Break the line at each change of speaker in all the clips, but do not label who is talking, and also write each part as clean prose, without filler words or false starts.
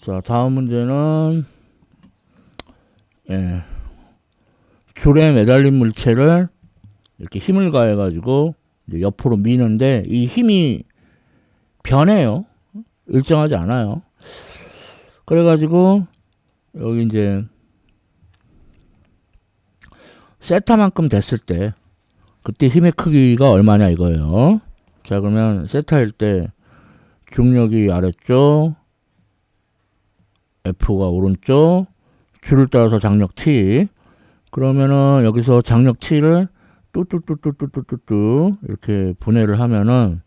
자, 다음 문제는, 예, 줄에 매달린 물체를 이렇게 힘을 가해가지고 이제 옆으로 미는데 이 힘이 변해요. 일정하지 않아요. 그래가지고 여기 이제 세타만큼 됐을 때 그때 힘의 크기가 얼마냐 이거예요. 자, 그러면 세타일 때 중력이 아래쪽, F가 오른쪽, 줄을 따라서 장력 T. 그러면은 여기서 장력 T를 뚜뚜뚜뚜뚜뚜뚜 이렇게 분해를 하면은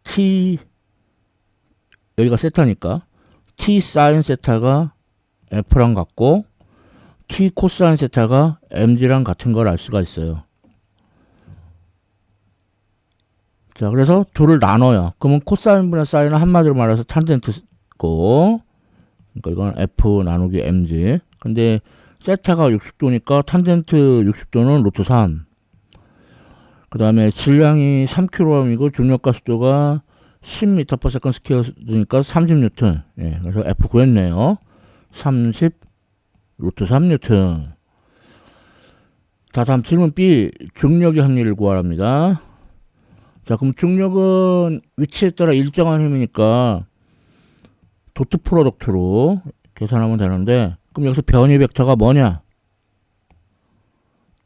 T, 여기가 세타니까 T 사인 세타가 F랑 같고 T 코사인 세타가 mg랑 같은 걸 알 수가 있어요. 자, 그래서 둘을 나눠요. 그러면 코사인분의 사인은 한마디로 말해서 탄젠트고, 그러니까 이건 f 나누기 mg. 근데 세타가 60도니까 탄젠트 60도는 루트 3. 그 다음에 질량이 3kg이고 중력가 수도가 10m/s 스퀘어니까 30N. 예, 그래서 F 구했네요. 30 루트 3N. 자, 다음 질문 B. 중력의 합리를 구하랍니다. 자, 그럼 중력은 위치에 따라 일정한 힘이니까 도트 프로덕트로 계산하면 되는데, 그럼 여기서 변이 벡터가 뭐냐?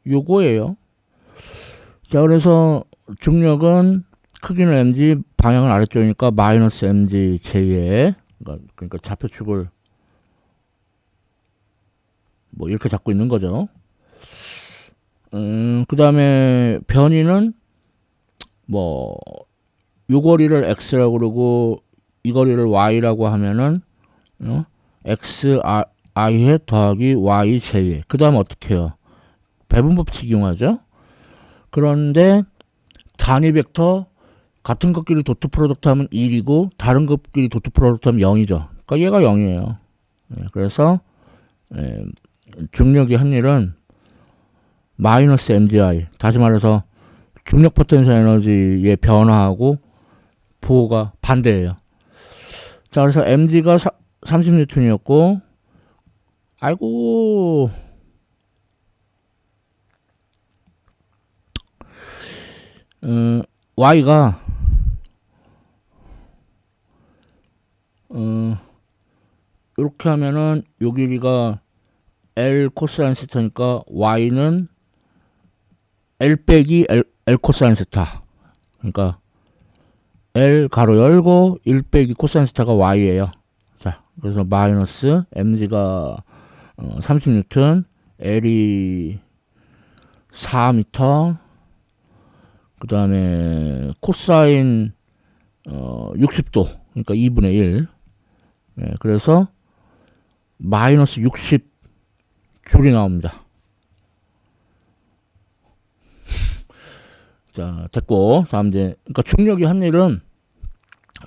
요거예요. 자, 그래서 중력은 크기는 mg, 방향은 아래쪽이니까 마이너스 mg 제에, 그러니까 좌표축을 뭐 이렇게 잡고 있는 거죠. 그 다음에 변이는 뭐 요 거리를 x라고 그러고 이 거리를 y라고 하면은 x i에 더하기 y 제에. 그 다음 어떻게 해요? 배분법칙 이용하죠. 그런데 단위 벡터 같은 것끼리 도트 프로덕트 하면 1이고 다른 것끼리 도트 프로덕트 하면 0이죠. 그러니까 얘가 0이에요. 그래서 중력의 합률은 마이너스 mgi. 다시 말해서 중력 포텐셜 에너지의 변화하고 부호가 반대예요. 자, 그래서 mg가 30N이었고, 아이고, y가 이렇게 하면은 요 길이가 L 코사인 세타니까 y는 L 빼기 L 코사인 세타. 그러니까 L 가로 열고 1 빼기 코사인 세타가 y예요. 자, 그래서 마이너스 mg가 30N, L이 4m, 그 다음에 코사인 60도, 그러니까 2분의 1. 네, 그래서 마이너스 60 줄이 나옵니다. 자, 됐고, 다음 이제, 그러니까 중력의 합률은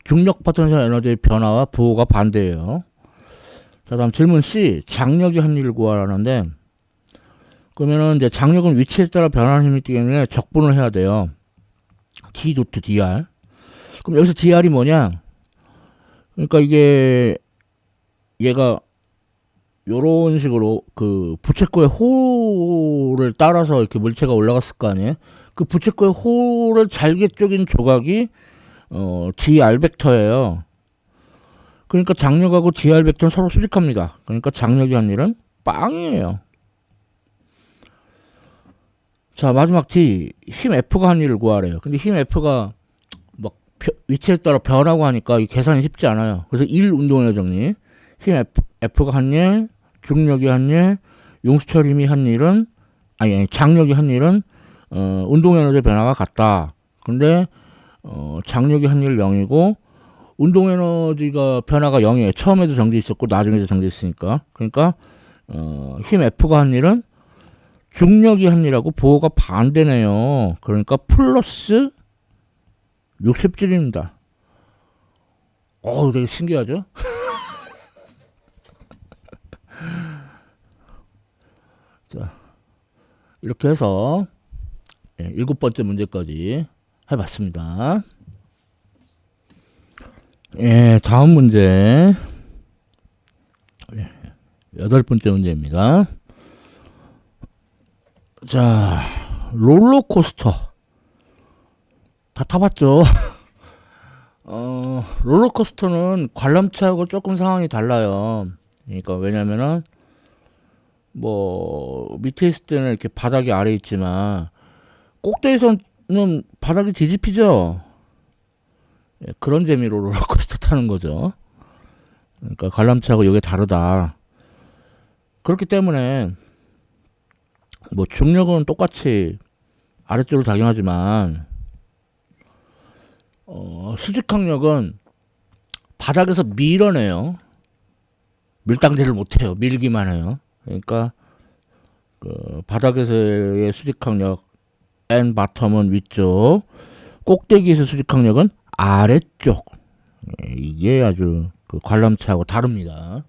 중력 포텐셜 에너지의 변화와 부호가 반대예요. 자, 다음 질문 C. 장력의 합률을 구하라는데, 그러면은 이제 장력은 위치에 따라 변하는 힘이기 때문에 적분을 해야 돼요. D 도트 dr. 그럼 여기서 dr이 뭐냐? 그러니까 이게 얘가 요런 식으로 그 부채꼴의 호를 따라서 이렇게 물체가 올라갔을 거 아니에요? 그 부채꼴의 호를 잘게 쪼긴 조각이 dr 벡터예요. 그러니까 장력하고 dr 벡터는 서로 수직합니다. 그러니까 장력의 합률은 빵이에요. 자, 마지막 D. 힘 F가 합률을 구하래요. 근데 힘 F가 막 위치에 따라 변하고 하니까 이 계산이 쉽지 않아요. 그래서 1 운동에너지 정리. 힘 F가 합률, 중력의 합률, 용수철 힘이 합률은, 아니, 장력의 합률은, 운동에너지 변화가 같다. 근데, 장력의 합률 0이고, 운동에너지가 변화가 0이에요. 처음에도 정지 있었고, 나중에도 정지 있으니까. 그러니까, 힘 F가 합률은 중력의 합률하고 부호가 반대네요. 그러니까 플러스 60줄입니다. 되게 신기하죠? 자, 이렇게 해서 7번째 문제까지 해봤습니다. 예, 다음 문제. 여덟 번째 문제입니다. 자, 롤러코스터. 다 타봤죠? 롤러코스터는 관람차하고 조금 상황이 달라요. 그러니까 왜냐면은 뭐 밑에 있을 때는 이렇게 바닥이 아래 있지만 꼭대기에서는 바닥이 뒤집히죠. 예, 그런 재미로 롤러코스터 타는 거죠. 그러니까 관람차하고 이게 다르다. 그렇기 때문에 뭐 중력은 똑같이 아래쪽으로 작용하지만 수직항력은 바닥에서 밀어내요. 밀당대를 못해요. 밀기만 해요. 그러니까 그 바닥에서의 수직항력 N 바텀은 위쪽, 꼭대기에서 수직항력은 아래쪽. 예, 이게 아주 그 관람차하고 다릅니다.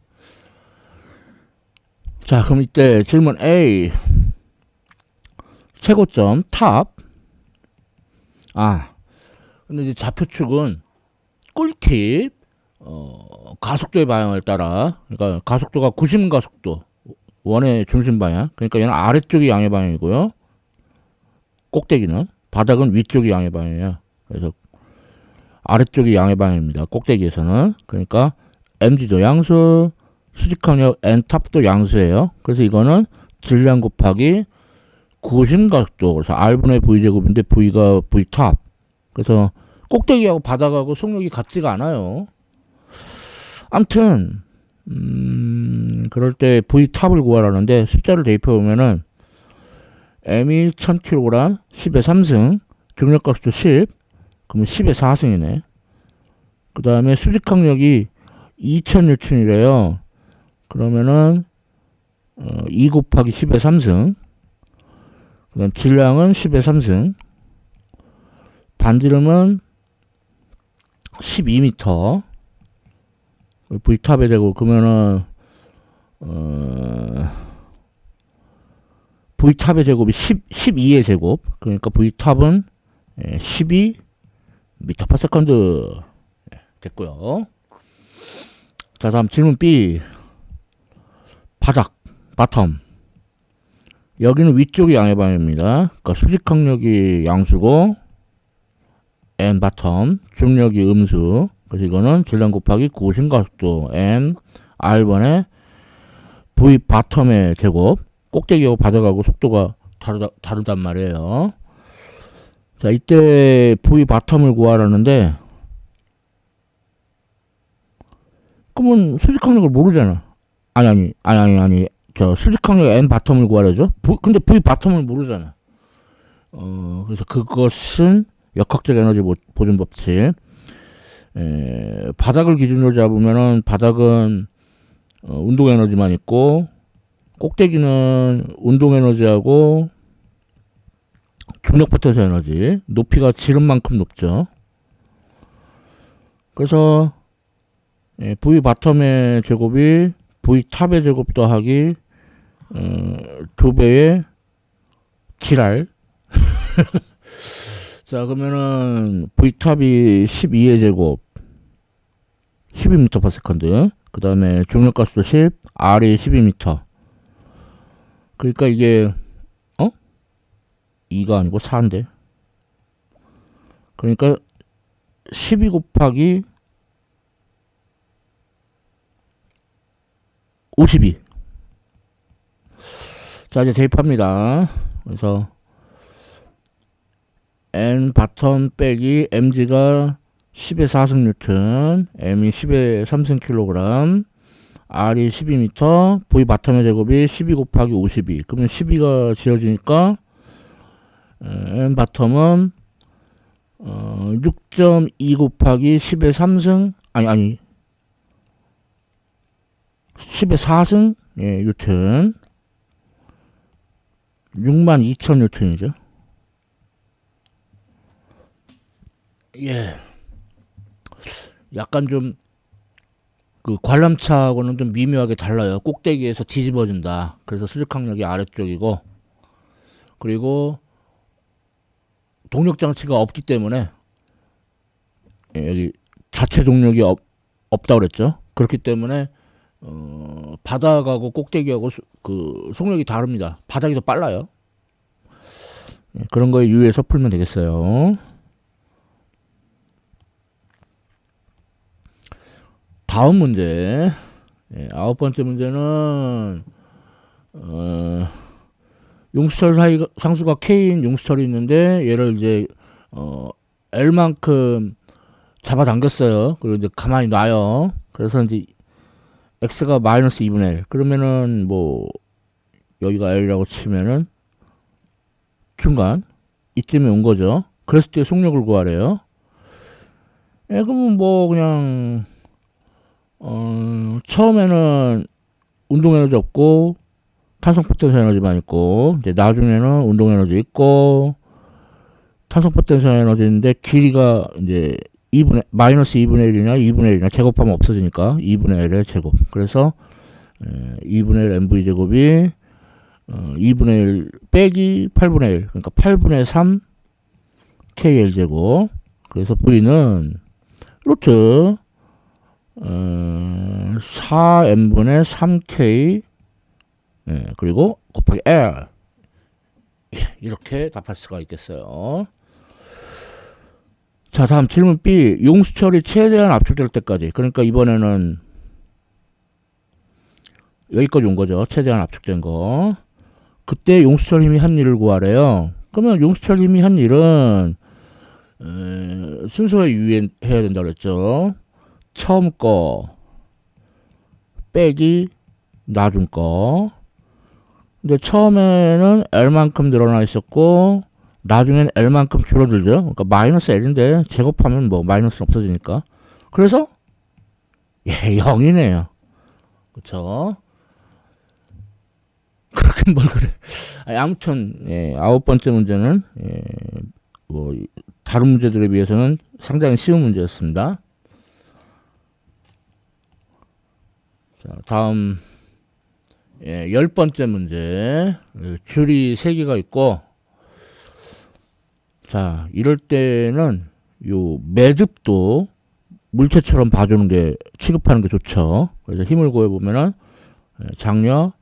자, 그럼 이때 질문 A. 최고점 탑. 근데 이제 좌표축은 꿀팁. 가속도의 방향을 따라, 그러니까 가속도가 90가속도, 원의 중심 방향. 그러니까 얘는 아래쪽이 양의 방향이고요. 꼭대기는, 바닥은 위쪽이 양의 방향이에요. 그래서 아래쪽이 양의 방향입니다. 꼭대기에서는. 그러니까 mg도 양수, 수직항력 n탑도 양수예요. 그래서 이거는 질량 곱하기 90가속도. 그래서 r분의 v제곱인데 v가 v탑. 그래서 꼭대기하고 바닥하고 속력이 같지가 않아요. 암튼 그럴 때 v탑을 구하라는데 숫자를 대입해 보면은 m이 1000kg 10의 3승, 중력가속도 10, 그러면 10의 4승이네. 그 다음에 수직항력이 2000N이래요. 그러면은 2 곱하기 10의 3승, 그 다음 질량은 10의 3승, 반지름은 12m, V탑에 되고, 그러면은 V탑의 제곱이 12의 제곱, 그러니까 V탑은 12 미터 퍼 세컨드 됐고요. 자, 다음 질문 B. 바닥, 바텀. 여기는 위쪽이 양의 방향입니다. 그러니까 수직항력이 양수고 n 바텀, 중력이 음수. 그래서 이거는 질량 곱하기 90가속도 n r번의 v 바텀의 제곱. 꼭대기하고 바닥하고 속도가 다르단 말이에요. 자, 이때 v 바텀을 구하라는데, 그러면 수직항력을 모르잖아. 아니. 저 수직항력 n 바텀을 구하려죠. 근데 v 바텀을 모르잖아. 그래서 그것은 역학적 에너지 보존 법칙. 바닥을 기준으로 잡으면은 바닥은 운동 에너지만 있고, 꼭대기는 운동 에너지하고 중력 포텐셜 에너지, 높이가 지름만큼 높죠. 그래서 V 바텀의 제곱이 V 탑의 제곱 더하기 2배의 지랄. 자, 그러면은 V 탑이 12의 제곱 12m/s. 그 다음에 중력가속도 10, R이 12m. 그러니까 이게 2가 아니고 4인데. 그러니까 12 곱하기 52. 자, 이제 대입합니다. 그래서 n 바텀 빼기 mg가 10의 4승 뉴턴, m이 10의 3승 킬로그램, r이 12m, v 바텀의 제곱이 12 곱하기 52. 그러면 12가 지어지니까 n 바텀은 6.2 곱하기 10의 3승, 아니 10의 4승 뉴턴, 62,000 뉴턴이죠. 예. 약간 좀 그 관람차하고는 좀 미묘하게 달라요. 꼭대기에서 뒤집어진다. 그래서 수직항력이 아래쪽이고, 그리고 동력 장치가 없기 때문에 여기 자체 동력이 없다고 그랬죠. 그렇기 때문에 바닥하고 꼭대기하고 그 속력이 다릅니다. 바닥이 더 빨라요. 그런 거에 유의해서 풀면 되겠어요. 다음 문제. 아홉 번째 문제는 용수철 상수가 K인 용수철이 있는데 얘를 이제 L만큼 잡아당겼어요. 그리고 이제 가만히 놔요. 그래서 이제 X가 마이너스 2분의 L. 그러면은 뭐 여기가 L이라고 치면은 중간 이쯤에 온 거죠. 그랬을 때 속력을 구하래요. 그러면 뭐 그냥 처음에는 운동 에너지 없고 탄성 포텐셜 에너지만 있고, 이제 나중에는 운동 에너지 있고 탄성 포텐셜 에너지인데 길이가 이제 마이너스 2분의 1이나 2분의 1이나 제곱하면 없어지니까 2분의 L의 제곱. 그래서 2분의 1 mv 제곱이 2분의 1 빼기 8분의 1, 그러니까 8분의 3 kl 제곱. 그래서 V는 루트 4m분의 3k 그리고 곱하기 L, 이렇게 답할 수가 있겠어요. 자, 다음 질문 B. 용수철이 최대한 압축될 때까지, 그러니까 이번에는 여기까지 온 거죠. 최대한 압축된 거. 그때 용수철 힘이 한 일을 구하래요. 그러면 용수철 힘이 한 일은 순서에 유의해야 된다고 그랬죠. 처음 거 빼기 나중 거. 근데 처음에는 L만큼 늘어나 있었고 나중엔 L만큼 줄어들죠. 그러니까 마이너스 L인데 제곱하면 뭐 마이너스 없어지니까. 그래서 0이네요. 그쵸? 그렇게 뭘 그래. 아무튼 아홉 번째 문제는 뭐 다른 문제들에 비해서는 상당히 쉬운 문제였습니다. 자, 다음 열 번째 문제. 줄이 3개가 있고, 자, 이럴 때는 요 매듭도 물체처럼 봐주는 게, 취급하는 게 좋죠. 그래서 힘을 구해보면은 장력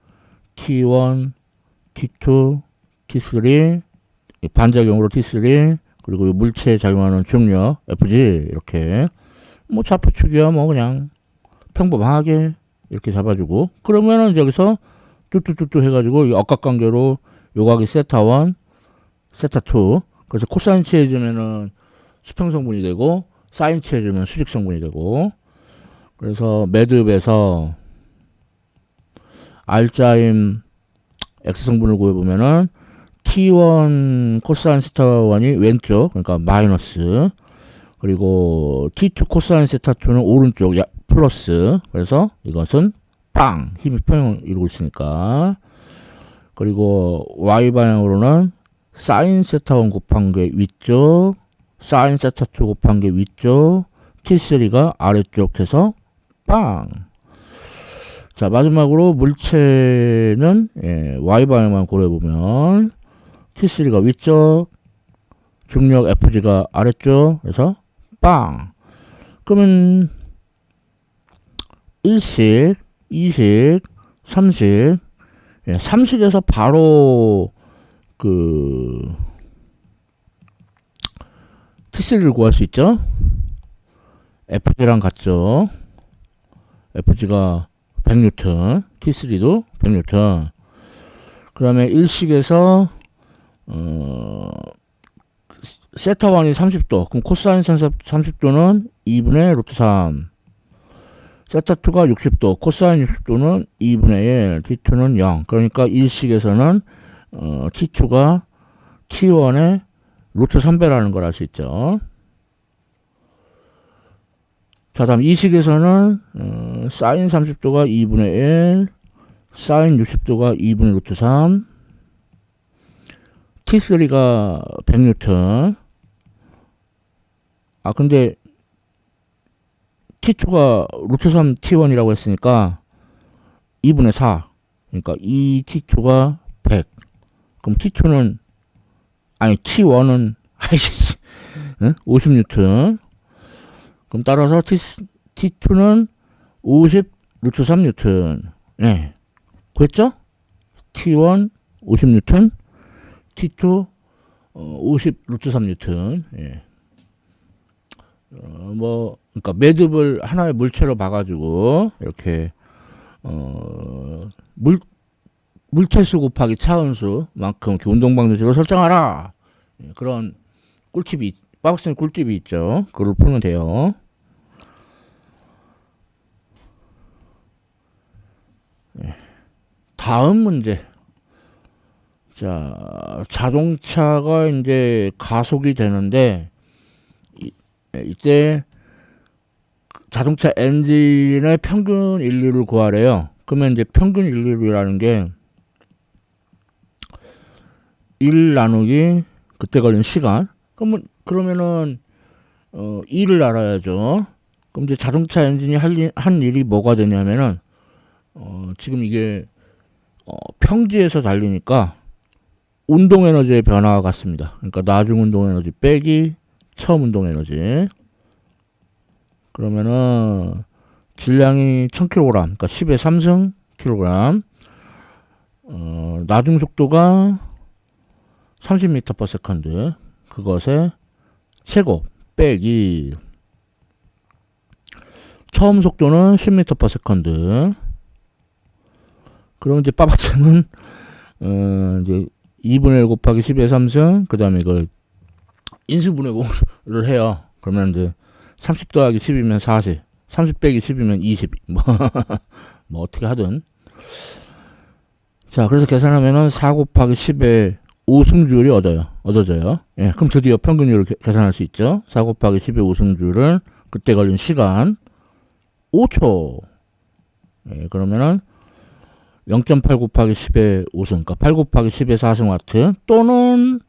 T1, T2, T3, 반작용으로 T3, 그리고 요 물체에 작용하는 중력 FG, 이렇게 뭐 좌표축이야 뭐 그냥 평범하게 이렇게 잡아주고, 그러면은 여기서 뚜뚜뚜뚜 해가지고 이 억각관계로 요각이 세타1, 세타2. 그래서 코사인 취해주면은 수평성분이 되고 사인 취해주면 수직성분이 되고. 그래서 매듭에서 R자임 X성분을 구해보면은 T1 코사인 세타1이 왼쪽, 그러니까 마이너스, 그리고 T2 코사인 세타2는 오른쪽 플러스. 그래서 이것은 빵! 힘이 평형을 이루고 있으니까. 그리고 Y방향으로는 사인 세타1 곱한 게 위쪽, 사인 세타2 곱한 게 위쪽, T3가 아래쪽 해서 빵! 자, 마지막으로 물체는 Y방향만 고려해보면 T3가 위쪽, 중력 FG가 아래쪽 해서 빵! 그러면 1식, 2식, 3식, 3식에서 바로 그 T3를 구할 수 있죠. FG랑 같죠. FG가 100N, T3도 100N. 그 다음에 1식에서 세타1이 30도, 그럼 코사인 30도는 2분의 루트 3. 세타2가 60도, 코사인 60도는 2분의 1, T2는 0. 그러니까 1식에서는 T2가 T1의 루트 3배라는 걸 알 수 있죠. 자, 다음 2식에서는 사인 30도가 2분의 1, 사인 60도가 2분의 루트 3, T3가 100N. 근데 T2가 루트 3 T1이라고 했으니까 2분의 4. 그러니까 2T2가 100. 그럼 T2는, T1은, 50N. 그럼 따라서 T2는 50 루트 3뉴턴. 네. 그랬죠? T1 50뉴턴, T2 50 루트 3뉴턴. 예. 그러니까 매듭을 하나의 물체로 봐가지고 이렇게 물체수 곱하기 차원수만큼 운동 방정식으로 설정하라. 예, 그런 빠박스는 꿀팁이 있죠. 그걸 풀면 돼요. 예. 다음 문제. 자, 자동차가 이제 가속이 되는데 이때 자동차 엔진의 평균 인류를 구하래요. 그러면 이제 평균 인류라는 게 1 나누기 그때 걸린 시간. 그러면은 2를 알아야죠. 그럼 이제 자동차 엔진이 한 일이 뭐가 되냐면은 지금 이게 평지에서 달리니까 운동 에너지의 변화가 같습니다. 그러니까 나중 운동 에너지 빼기 처음 운동 에너지. 그러면은 질량이 1000kg, 그러니까 10의 3승 kg. 나중 속도가 30m/s. 그것의 제곱 빼기 처음 속도는 10m/s. 그럼 이제 빠박쌤은 이제 2분의 1 곱하기 10의 3승, 그 다음에 이걸 인수분해 공을 해요. 그러면 이제 30 더하기 10이면 40, 30 빼기 10이면 20, 뭐 어떻게 하든. 자, 그래서 계산하면은 4 곱하기 10의 5승주율이 얻어져요. 예, 그럼 드디어 평균율을 계산할 수 있죠. 4 곱하기 10의 5승주율은 그때 걸린 시간 5초. 예, 그러면은 0.8 곱하기 10의 5승, 그러니까 8 곱하기 10의 4승 와트, 또는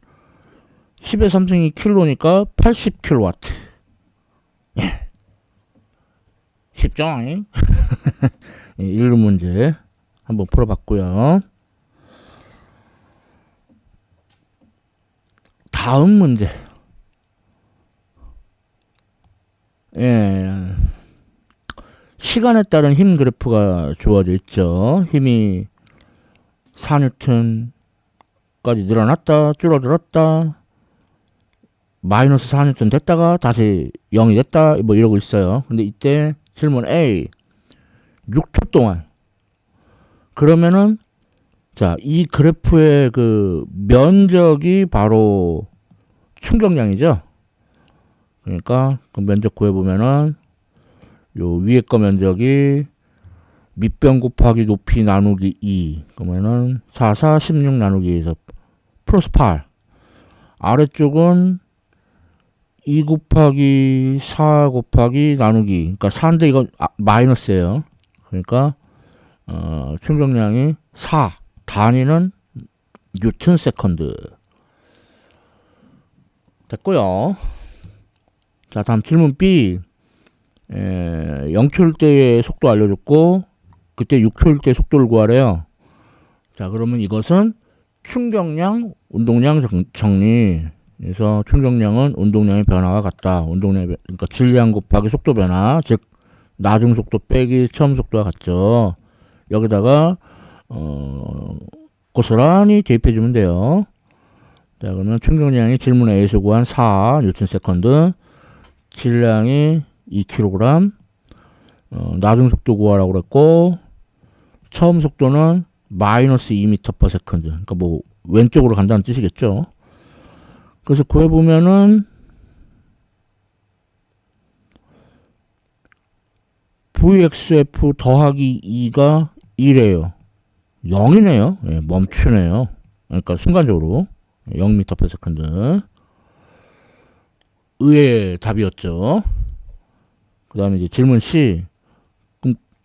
10의 3승이 킬로니까 80kW. 예. 쉽죠? 예, 1루 문제 한번 풀어봤고요. 다음 문제. 예. 시간에 따른 힘 그래프가 주어져 있죠. 힘이 4N까지 늘어났다, 줄어들었다, 마이너스 4N 됐다가 다시 0이 됐다, 뭐 이러고 있어요. 근데 이때 질문 A, 6초 동안. 그러면은 자, 이 그래프의 그 면적이 바로 충격량이죠. 그러니까 그 면적 구해보면은 요 위에 거 면적이 밑변 곱하기 높이 나누기 2, 그러면은 4, 4, 16 나누기 2에서 플러스 8. 아래쪽은 2 곱하기 4 곱하기 나누기, 그러니까 4인데 이건 마이너스예요. 그러니까 충격량이 4, 단위는 뉴턴 세컨드. 됐고요. 자, 다음 질문 B. 0초일 때의 속도 알려줬고, 그때 6초일 때 속도를 구하래요. 자, 그러면 이것은 충격량, 운동량 정리. 그래서 충격량은 운동량의 변화가 같다. 그러니까 질량 곱하기 속도 변화, 즉 나중 속도 빼기 처음 속도와 같죠. 여기다가 고스란히 대입해주면 돼요. 자, 그러면 충격량이 질문 A에서 구한 4 뉴턴 세컨드, 질량이 2kg, 나중 속도 구하라고 그랬고, 처음 속도는 마이너스 2m/s. 그러니까 뭐 왼쪽으로 간다는 뜻이겠죠. 그래서 구해보면은 VXF 더하기 2가 1이에요. 0이네요. 예, 멈추네요. 그러니까 순간적으로 0m/s. 의외의 답이었죠. 그 다음에 이제 질문 C.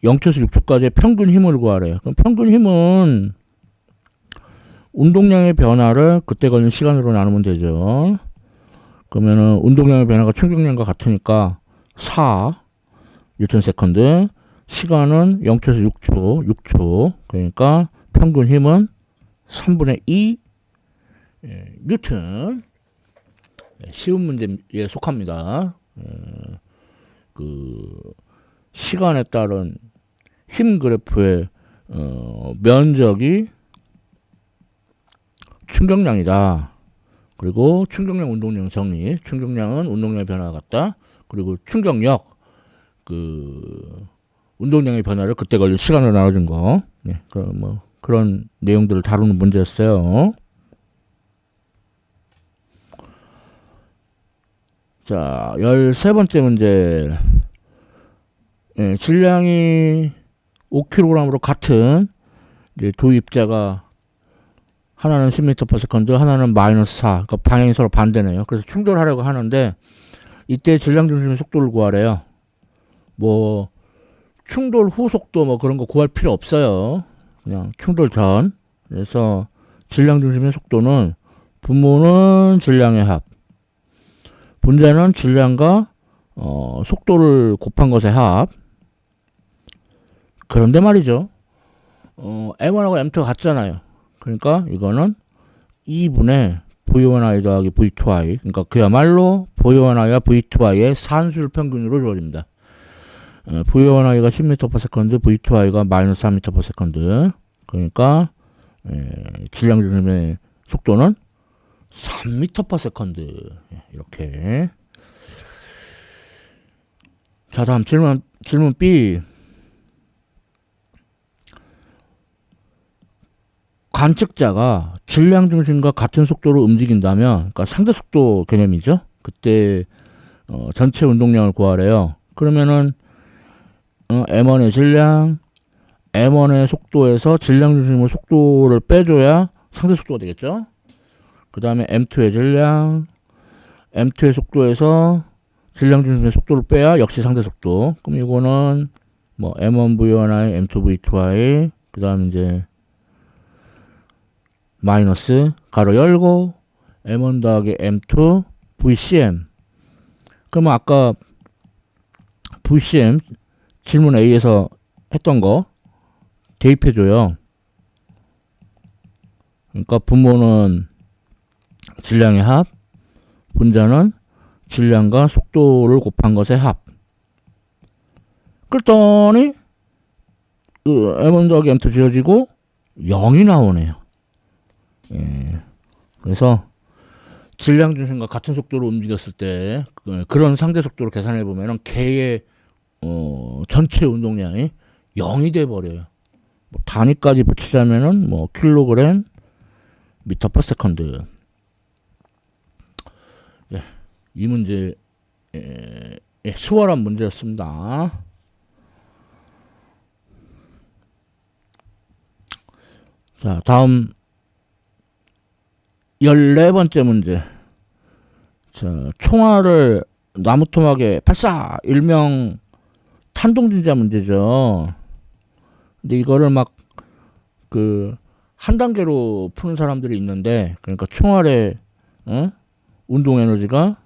0초에서 6초까지의 평균 힘을 구하래요. 그럼 평균 힘은 운동량의 변화를 그때 걸린 시간으로 나누면 되죠. 그러면은 운동량의 변화가 충격량과 같으니까 4 뉴턴 세컨드, 시간은 0초에서 6초. 그러니까 평균 힘은 3분의 2 뉴턴. 쉬운 문제에 속합니다. 그 시간에 따른 힘 그래프의 면적이 충격량이다. 그리고 충격량, 운동량 정리. 충격량은 운동량의 변화가 같다. 그리고 충격력, 운동량의 변화를 그때 걸린 시간으로 나눠준 거. 네, 그런 내용들을 다루는 문제였어요. 자, 13번째 문제. 예, 질량이 5kg으로 같은 도입자가 하나는 10m/s, 하나는 -4. 그러니까 방향이 서로 반대네요. 그래서 충돌하려고 하는데 이때 질량 중심의 속도를 구하래요. 뭐 충돌 후 속도 뭐 그런 거 구할 필요 없어요. 그냥 충돌 전. 그래서 질량 중심의 속도는 분모는 질량의 합, 분자는 질량과 속도를 곱한 것의 합. 그런데 말이죠. M1하고 M2가 같잖아요. 그러니까 이거는 2분의 V1i 더하기 V2i. 그러니까 그야말로 V1i와 V2i의 산술 평균으로 주어집니다. V1i가 10m/s, V2i가 -4m/s. 그러니까 질량 중심의 속도는 3m/s. 이렇게. 자, 다음 질문 B. 관측자가 질량 중심과 같은 속도로 움직인다면, 그러니까 상대 속도 개념이죠. 그때 전체 운동량을 구하래요. 그러면은 M1의 질량, M1의 속도에서 질량 중심의 속도를 빼줘야 상대 속도가 되겠죠. 그 다음에 M2의 질량, M2의 속도에서 질량 중심의 속도를 빼야 역시 상대 속도. 그럼 이거는 뭐 M1V1i, M2V2i, 그 다음 이제 마이너스 가로 열고 M1 더하기 M2 VCM. 그러면 아까 VCM 질문 A에서 했던 거 대입해줘요. 그러니까 분모는 질량의 합, 분자는 질량과 속도를 곱한 것의 합. 그랬더니 M1 더하기 M2 지어지고 0이 나오네요. 예. 그래서 질량 중심과 같은 속도로 움직였을 때 그런 상대 속도로 계산해 보면은 개의 전체 운동량이 0이 돼 버려요. 뭐 단위까지 붙이자면은 뭐 킬로그램 미터/세컨드. 예. 이 문제 수월한 문제였습니다. 자, 다음 14번째 문제. 자, 총알을 나무토막에 발사! 일명 탄동진자 문제죠. 근데 이거를 막 한 단계로 푸는 사람들이 있는데, 그러니까 총알의 운동 에너지가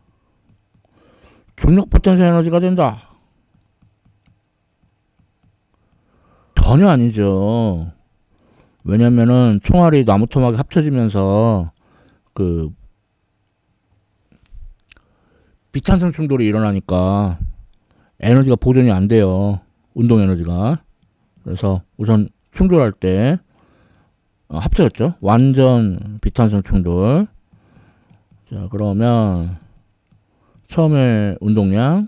중력 포텐셜 에너지가 된다. 전혀 아니죠. 왜냐면은 총알이 나무토막에 합쳐지면서 비탄성 충돌이 일어나니까 에너지가 보존이 안 돼요. 운동 에너지가. 그래서 우선 충돌할 때 합쳐졌죠. 완전 비탄성 충돌. 자, 그러면 처음에 운동량,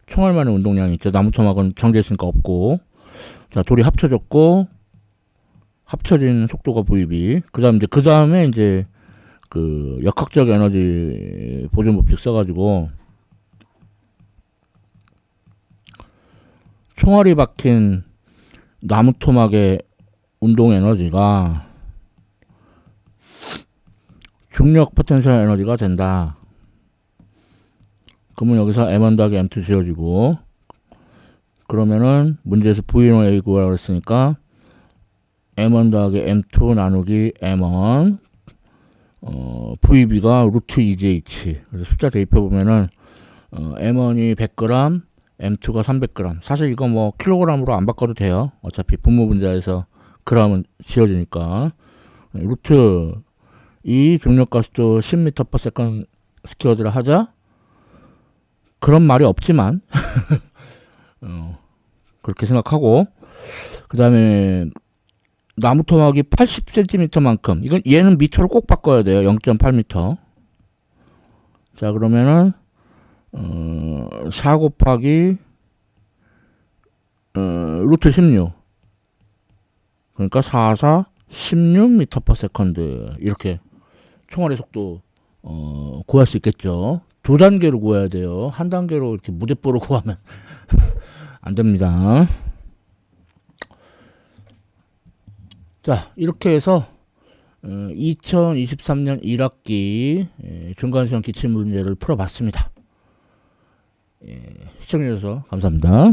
총알만의 운동량이 있죠. 나무토막은 정제 있으니까 없고. 자, 둘이 합쳐졌고, 합쳐진 속도가 VB. 그 다음에 이제 역학적 에너지 보존 법칙 써가지고 총알이 박힌 나무토막의 운동 에너지가 중력 포텐셜 에너지가 된다. 그러면 여기서 M1 더하기 M2 지어지고, 그러면은 문제에서 V1A 구하라고 했으니까 M1 더하기 M2 나누기 M1 VB가 루트 2JH. 그래서 숫자 대입해보면은 M1이 100g, M2가 300g. 사실 이거 뭐 킬로그램으로 안 바꿔도 돼요. 어차피 분모 분자에서 g은 지어지니까. 루트 이 중력가속도 10m/s 스퀘어드를 하자. 그런 말이 없지만 그렇게 생각하고, 그 다음에 나무 토막이 80cm만큼, 이건 얘는 미터로 꼭 바꿔야 돼요. 0.8m. 자, 그러면은 4 곱하기 루트 16, 그러니까 16m/s, 이렇게 총알의 속도 구할 수 있겠죠. 두 단계로 구해야 돼요. 한 단계로 이렇게 무대뽀로 구하면 안 됩니다. 자, 이렇게 해서 2023년 1학기 중간시험 기출문제를 풀어봤습니다. 시청해주셔서 감사합니다.